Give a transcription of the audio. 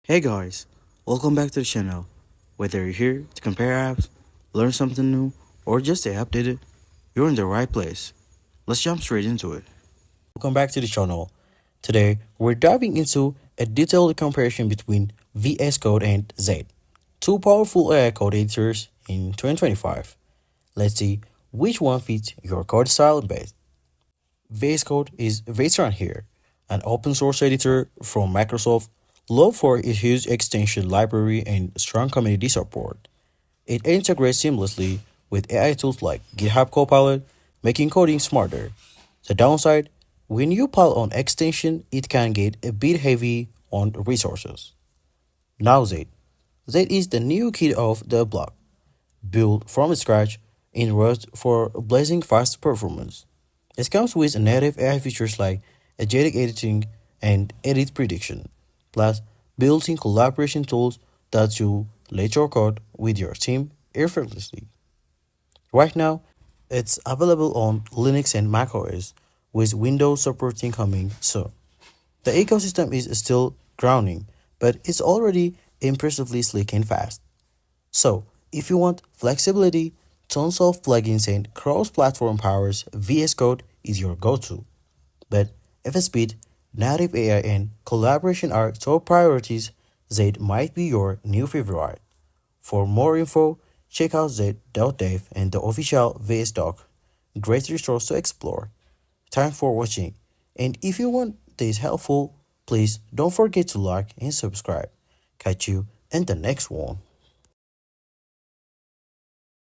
Hey guys, welcome back to the channel. Whether you're here to compare apps, learn something new, or just stay updated, you're in the right place. Let's jump straight into it. Welcome back to the channel. Today, we're diving into a detailed comparison between VS Code and Z, two powerful AI code editors in 2025. Let's see which one fits your code style best. VSCode is Electron here, an open source editor from Microsoft, loved for its huge extension library and strong community support. It integrates seamlessly with AI tools like GitHub Copilot, making coding smarter. The downside, when you pile on extension, it can get a bit heavy on resources. Now Z. Z is the new kid of the block, built from scratch in Rust for blazing fast performance. It comes with native AI features like agentic editing and edit prediction, plus built-in collaboration tools that you let your code with your team effortlessly. Right now, it's available on Linux and macOS, with Windows supporting coming soon. The ecosystem is still grounding, but it's already impressively slick and fast. So, if you want flexibility, tons of plugins and cross-platform powers, VS Code is your go-to. But if speed, native AI, and collaboration are top priorities, Z might be your new favorite. For more info, check out z.dev and the official VS doc. Great resource to explore. Thanks for watching. And if you want this helpful, please don't forget to like and subscribe. Catch you in the next one.